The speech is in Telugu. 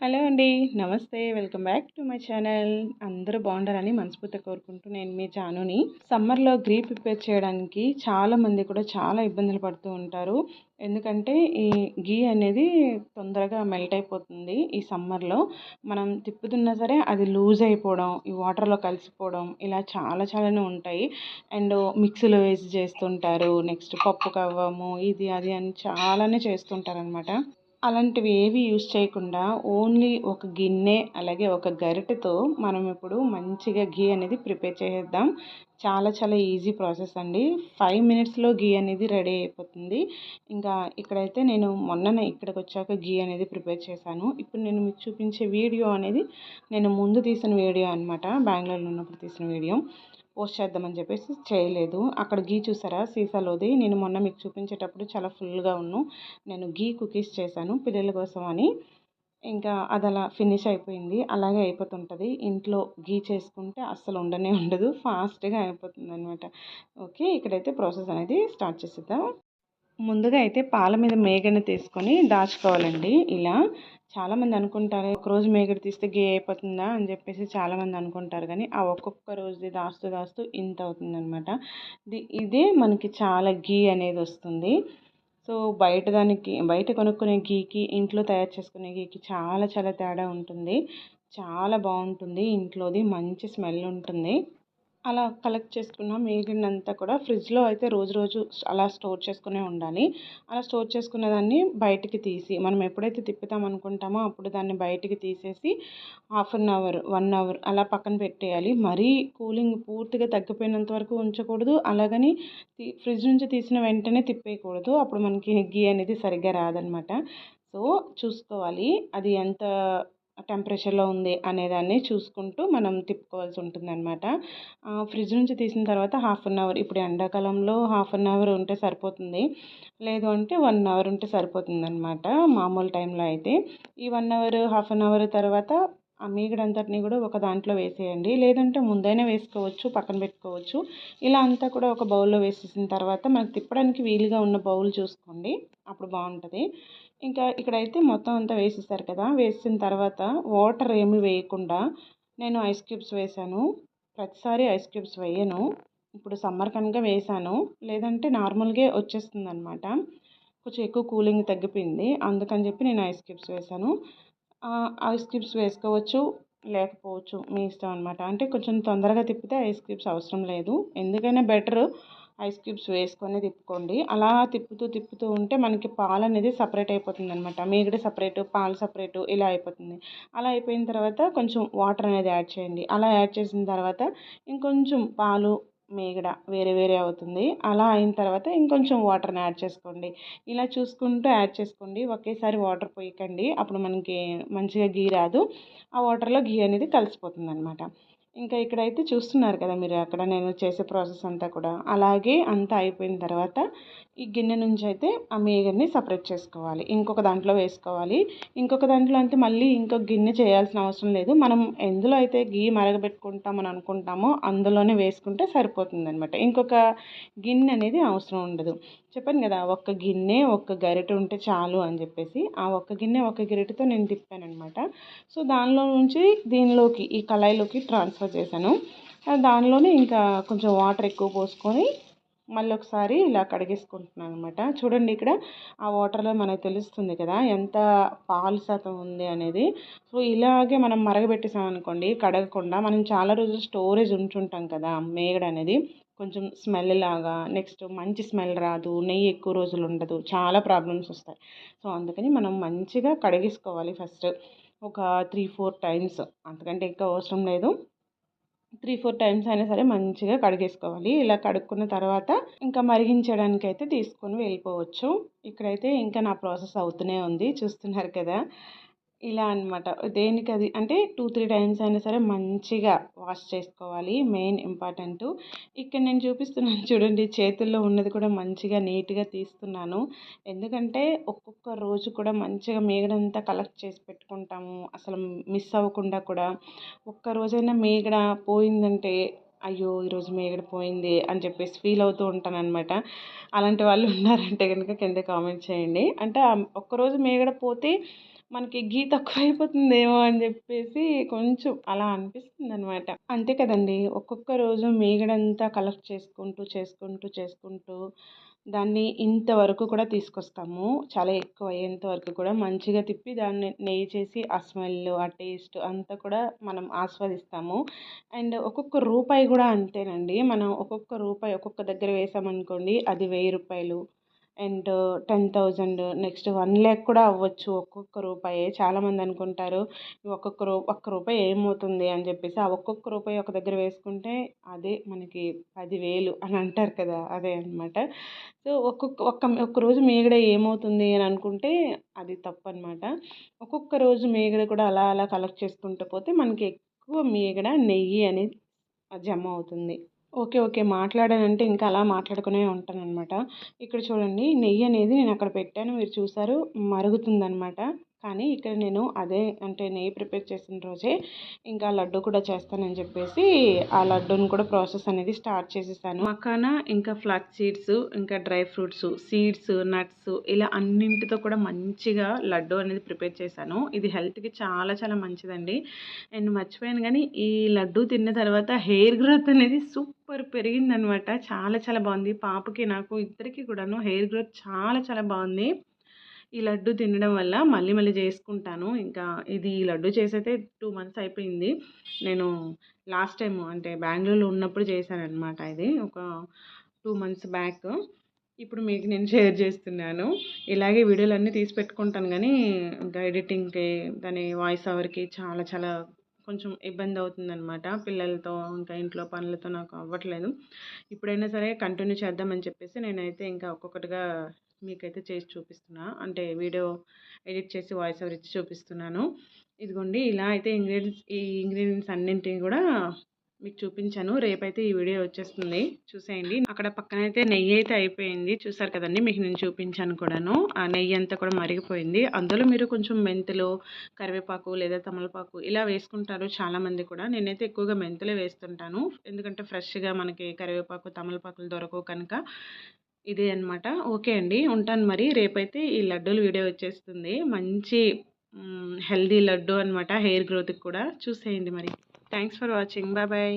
హలో అండి. నమస్తే. Welcome back to my channel. అందరూ బాగుండాలని మనస్ఫూర్తిగా కోరుకుంటూ నేను మీ జానుని. సమ్మర్‌లో ఘీ ప్రిపేర్ చేయడానికి చాలామంది కూడా చాలా ఇబ్బందులు పడుతూ ఉంటారు. ఎందుకంటే ఈ ఘీ అనేది తొందరగా మెల్ట్ అయిపోతుంది ఈ సమ్మర్‌లో. మనం తిప్పుతున్నా సరే అది లూజ్ అయిపోవడం, ఈ వాటర్‌లో కలిసిపోవడం ఇలా చాలానే ఉంటాయి. అండ్ మిక్సీలో వేసి చేస్తుంటారు. నెక్స్ట్ పప్పు కవ్వము ఇది అది అని చాలానే చేస్తుంటారనమాట. అలాంటివి ఏవి యూజ్ చేయకుండా ఓన్లీ ఒక గిన్నె అలాగే ఒక గరిటెతో మనం ఇప్పుడు మంచిగా ఘీ అనేది ప్రిపేర్ చేసేద్దాం. చాలా ఈజీ ప్రాసెస్ అండి. 5 మినిట్స్‌లో ఘీ అనేది రెడీ అయిపోతుంది. ఇంకా ఇక్కడైతే నేను మొన్ననే ఇక్కడికొచ్చాక ఘీ అనేది ప్రిపేర్ చేశాను. ఇప్పుడు నేను మీకు చూపించే వీడియో అనేది నేను ముందు తీసిన వీడియో అనమాట. బెంగుళూరులో ఉన్నప్పుడు తీసిన వీడియో. పోస్ట్ చేద్దామని చెప్పేసి చేయలేదు. అక్కడ ఘీ చూసారా సీసాలోది. నేను మొన్న మీకు చూపించేటప్పుడు చాలా ఫుల్‌గా నేను ఘీ కుకీస్ చేశాను పిల్లల కోసం అని. ఇంకా అది అలా ఫినిష్ అయిపోయింది. అలాగే అయిపోతుంటది. ఇంట్లో ఘీ చేసుకుంటే అస్సలు ఉండనే ఉండదు. ఫాస్ట్‌గా అయిపోతుందనమాట. ఓకే. ఇక్కడైతే ప్రాసెస్ అనేది స్టార్ట్ చేసేద్దాం. ముందుగా అయితే పాల మీద మేగడ తీసుకొని దాచుకోవాలండి. ఇలా చాలామంది అనుకుంటారు ఒకరోజు మేగడ తీస్తే ఘీ అయిపోతుందా అని చెప్పేసి చాలామంది అనుకుంటారు. కానీ ఆ ఒక్కొక్క రోజుది దాస్తూ ఇంత అవుతుందనమాట. ఇదే మనకి చాలా ఘీ అనేది వస్తుంది. సో బయట కొనుక్కునే ఘీకి ఇంట్లో తయారు చేసుకునే ఘీకి చాలా తేడా ఉంటుంది. చాలా బాగుంటుంది. ఇంట్లోది మంచి స్మెల్ ఉంటుంది. అలా కలెక్ట్ చేసుకున్న మిగిలినంతా కూడా ఫ్రిడ్జ్‌లో అయితే రోజు అలా స్టోర్ చేసుకునే ఉండాలి. అలా స్టోర్ చేసుకున్న దాన్ని బయటికి తీసి మనం ఎప్పుడైతే తిప్పుతాం అనుకుంటామో అప్పుడు దాన్ని బయటికి తీసేసి హాఫ్ అన్ అవర్, 1 అవర్ అలా పక్కన పెట్టేయాలి. మరీ కూలింగ్ పూర్తిగా తగ్గిపోయినంత వరకు ఉంచకూడదు. అలాగని ఫ్రిడ్జ్ నుంచి తీసిన వెంటనే తిప్పేయకూడదు. అప్పుడు మనకి ఘీ అనేది సరిగ్గా రాదనమాట. సో చూసుకోవాలి. అది ఎంత టెంపరేచర్‌లో ఉంది అనేదాన్ని చూసుకుంటూ మనం తిప్పుకోవాల్సి ఉంటుందన్నమాట. ఫ్రిడ్జ్ నుంచి తీసిన తర్వాత హాఫ్ అన్ అవర్ ఇప్పుడు ఎండాకాలంలో హాఫ్ అన్ అవర్ ఉంటే సరిపోతుంది. లేదు అంటే 1 అవర్ ఉంటే సరిపోతుందన్నమాట మామూలు టైంలో అయితే. ఈ 1 అవర్, హాఫ్ అన్ అవర్ తర్వాత ఆ మీగడంతటిని కూడా ఒక దాంట్లో వేసేయండి. లేదంటే ముందైనా వేసుకోవచ్చు, పక్కన పెట్టుకోవచ్చు. ఇలా అంతా కూడా ఒక బౌల్‌లో వేసేసిన తర్వాత మనకు తిప్పడానికి వీలుగా ఉన్న బౌల్ చూసుకోండి. అప్పుడు బాగుంటుంది. ఇంకా ఇక్కడైతే మొత్తం అంతా వేసేసారు కదా! వేసిన తర్వాత వాటర్ ఏమి వేయకుండా నేను ఐస్ క్యూబ్స్ వేశాను. ప్రతిసారి ఐస్ క్యూబ్స్ వేయను. ఇప్పుడు సమ్మర్ కనుక వేశాను. లేదంటే నార్మల్‌గే వచ్చేస్తుందనమాట. కొంచెం ఎక్కువ కూలింగ్ తగ్గిపోయింది. అందుకని చెప్పి నేను ఐస్ క్యూబ్స్ వేశాను. ఐస్ క్యూబ్స్ వేసుకోవచ్చు, లేకపోవచ్చు మీ ఇష్టం అనమాట. అంటే కొంచెం తొందరగా తిప్పితే ఐస్ క్యూబ్స్ అవసరం లేదు. ఎందుకైనా బెటరు ఐస్ క్యూబ్స్ వేసుకొని తిప్పుకోండి. అలా తిప్పుతూ ఉంటే మనకి పాలనేది సపరేట్ అయిపోతుందనమాట. మీగడ సపరేటు, పాలు సపరేటు ఇలా అయిపోతుంది. అలా అయిపోయిన తర్వాత కొంచెం వాటర్ అనేది యాడ్ చేయండి. అలా యాడ్ చేసిన తర్వాత ఇంకొంచెం పాలు, మీగడ వేరే అవుతుంది. అలా అయిన తర్వాత ఇంకొంచెం వాటర్‌ని యాడ్ చేసుకోండి. ఇలా చూసుకుంటూ యాడ్ చేసుకోండి. ఒకేసారి వాటర్ పోయకండి. అప్పుడు మనకి మంచిగా ఘీ రాదు. ఆ వాటర్‌లో ఘీ అనేది కలిసిపోతుందనమాట. ఇంకా ఇక్కడైతే చూస్తున్నారు కదా మీరు అక్కడ నేను చేసే ప్రాసెస్ అంతా కూడా. అలాగే అంతా అయిపోయిన తర్వాత ఈ గిన్నె నుంచి అయితే ఆ మీగడని సపరేట్ చేసుకోవాలి. ఇంకొక దాంట్లో వేసుకోవాలి. ఇంకొక దాంట్లో అంటే మళ్ళీ ఇంకొక గిన్నె చేయాల్సిన అవసరం లేదు. మనం ఎందులో అయితే ఘీ మరగబెట్టుకుంటామని అనుకుంటామో అందులోనే వేసుకుంటే సరిపోతుందనమాట. ఇంకొక గిన్నె అనేది అవసరం ఉండదు. చెప్పాను కదా! ఒక్క గిన్నె, ఒక్క గరిటె ఉంటే చాలు అని చెప్పేసి. ఆ ఒక్క గిన్నె, ఒక్క గరిటెతో నేను తిప్పాననమాట. సో దానిలో నుంచి దీనిలోకి ఈ కళాయిలోకి ట్రాన్స్ఫర్ చేశాను. దానిలోనే ఇంకా కొంచెం వాటర్ ఎక్కువ పోసుకొని మళ్ళీ ఒకసారి ఇలా కడిగేసుకుంటున్నాను అనమాట. చూడండి ఇక్కడ ఆ వాటర్‌లో మనకు తెలుస్తుంది కదా! ఎంత పాలు శాతం ఉంది అనేది. సో ఇలాగే మనం మరగబెట్టేసాం అనుకోండి కడగకుండా మనం చాలా రోజులు స్టోరేజ్ ఉంచుంటాం కదా! మీగడ అనేది కొంచెం స్మెల్ లాగా నెక్స్ట్ మంచి స్మెల్ రాదు. నెయ్యి ఎక్కువ రోజులు ఉండదు. చాలా ప్రాబ్లమ్స్ వస్తాయి. సో అందుకని మనం మంచిగా కడిగేసుకోవాలి ఫస్ట్. ఒక 3, 4 టైమ్స్ అంతకంటే ఎక్కువ అవసరం లేదు. 3, 4 టైమ్స్ అయినా సరే మంచిగా కడిగేసుకోవాలి. ఇలా కడుక్కున్న తర్వాత ఇంకా మరిగించడానికైతే తీసుకొని వెళ్ళిపోవచ్చు. ఇక్కడైతే ఇంకా నా ప్రాసెస్ అవుతూనే ఉంది. చూస్తున్నారు కదా! ఇలా అనమాట. దేనికది అంటే 2, 3 టైమ్స్ అయినా సరే మంచిగా వాష్ చేసుకోవాలి. Main important. ఇక్కడ నేను చూపిస్తున్నాను చూడండి చేతుల్లో ఉన్నది కూడా మంచిగా నీట్‌గా తీస్తున్నాను. ఎందుకంటే ఒక్కొక్క రోజు కూడా మంచిగా మీగడంతా కలెక్ట్ చేసి పెట్టుకుంటాము. అసలు మిస్ అవ్వకుండా కూడా ఒక్క రోజైనా మీగడ పోయిందంటే అయ్యో! ఈరోజు మీగడ పోయింది అని చెప్పేసి ఫీల్ అవుతూ ఉంటాననమాట. అలాంటి వాళ్ళు ఉన్నారంటే గనుక కింద కామెంట్ చేయండి. అంటే ఒక్కరోజు మీగడ పోతే మనకి ఘీ తక్కువైపోతుందేమో అని చెప్పేసి కొంచెం అలా అనిపిస్తుందనమాట. అంతే కదండీ! ఒక్కొక్క రోజు మీగడంతా కలెక్ట్ చేసుకుంటూ దాన్ని ఇంతవరకు కూడా తీసుకొస్తాము. చాలా ఎక్కువ అయ్యేంత వరకు కూడా మంచిగా తిప్పి దాన్ని నెయ్యి చేసి ఆ స్మెల్, ఆ టేస్ట్ అంతా కూడా మనం ఆస్వాదిస్తాము. అండ్ ఒక్కొక్క రూపాయి కూడా అంతేనండి. మనం ఒక్కొక్క రూపాయి ఒక్కొక్క దగ్గర వేసామనుకోండి అది రూ. 1000 అండ్ 10,000 నెక్స్ట్ 1,00,000 కూడా అవ్వచ్చు ఒక్కొక్క రూపాయే. చాలామంది అనుకుంటారు ఒక్క రూపాయి ఏమవుతుంది అని చెప్పేసి. ఆ ఒక్కొక్క రూపాయి ఒక దగ్గర వేసుకుంటే అదే మనకి 10,000 అని అంటారు కదా! అదే అనమాట. సో, ఒక్క రోజు మీగడ ఏమవుతుంది అని అనుకుంటే అది తప్పనమాట. ఒక్కొక్క రోజు మీగడ కూడా అలా అలా కలెక్ట్ చేసుకుంటూ పోతే మనకి ఎక్కువ మీగడ, నెయ్యి అనేది జమ అవుతుంది. ఓకే. ఓకే. మాట్లాడానంటే ఇంకా అలా మాట్లాడుకునే ఉంటాననమాట. ఇక్కడ చూడండి నెయ్యనేది నేనక్కడ పెట్టాను. మీరు చూసారు మరుగుతుందనమాట. కానీ ఇక్కడ నేను అదే అంటే నెయ్యి ప్రిపేర్ చేసిన రోజే ఇంకా లడ్డు కూడా చేస్తానని చెప్పేసి ఆ లడ్డూని కూడా ప్రాసెస్ అనేది స్టార్ట్ చేసేసాను. మఖానా, ఇంకా ఫ్లాక్స్ సీడ్స్, ఇంకా డ్రై ఫ్రూట్స్, సీడ్స్, నట్స్ ఇలా అన్నింటితో కూడా మంచిగా లడ్డు అనేది ప్రిపేర్ చేశాను. ఇది హెల్త్‌కి చాలా చాలా మంచిదండి. అండ్ మర్చిపోయాను గానీ ఈ లడ్డు తిన్న తర్వాత హెయిర్ గ్రోత్ అనేది సూపర్ పెరిగిందనమాట. చాలా చాలా బాగుంది. పాపకి నాకు ఇద్దరికీ కూడాను హెయిర్ గ్రోత్ చాలా చాలా బాగుంది. ఈ లడ్డు తినడం వల్ల మళ్ళీ మళ్ళీ చేసుకుంటాను. ఇంకా ఈ లడ్డు చేసైతే 2 మంత్స్ అయిపోయింది. నేను లాస్ట్ టైమ్ అంటే బెంగుళూరులో ఉన్నప్పుడు చేశాననమాట ఇది. ఒక 2 మంత్స్ బ్యాక్. ఇప్పుడు మీకు నేను షేర్ చేస్తున్నాను. ఇలాగే వీడియోలన్నీ తీసి పెట్టుకుంటాను గానీ ఇంకా ఎడిటింగ్‌కి, దాని వాయిస్ ఓవర్‌కి చాలా చాలా కొంచెం ఇబ్బంది అవుతుందనమాట. పిల్లలతో ఇంకా ఇంట్లో పనులతో నాకు అవ్వట్లేదు. ఇప్పుడైనా సరే కంటిన్యూ చేద్దామని చెప్పేసి నేనైతే ఇంకా ఒక్కొక్కటిగా మీకైతే చేసి చూపిస్తున్నా. అంటే వీడియో ఎడిట్ చేసి వాయిస్ ఓవర్ ఇచ్చి చూపిస్తున్నాను. ఇదిగోండి ఇలా అయితే ఇంగ్రీడియెంట్స్ అన్నింటిని కూడా మీకు చూపించాను. రేపైతే ఈ వీడియో వచ్చేస్తుంది. చూసేయండి. అక్కడ పక్కనైతే నెయ్యి అయితే అయిపోయింది. చూసారు కదండీ! మీకు నేను చూపించాను కూడాను. ఆ నెయ్యి అంతా కూడా మరిగిపోయింది. అందులో మీరు కొంచెం మెంతులు, కరివేపాకు లేదా తమలపాకు ఇలా వేసుకుంటారు చాలామంది కూడా. నేనైతే ఎక్కువగా మెంతులే వేస్తుంటాను. ఎందుకంటే ఫ్రెష్‌గా మనకి కరివేపాకు, తమలపాకులు దొరకవు కనుక. ఇదే అనమాట. ఓకే అండి. ఉంటాను మరి. రేపైతే ఈ లడ్డూల వీడియో వచ్చేస్తుంది. మంచి హెల్తీ లడ్డు అనమాట. హెయిర్ గ్రోత్‌కి కూడా చూసేయండి మరి. Thanks for watching. Bye bye.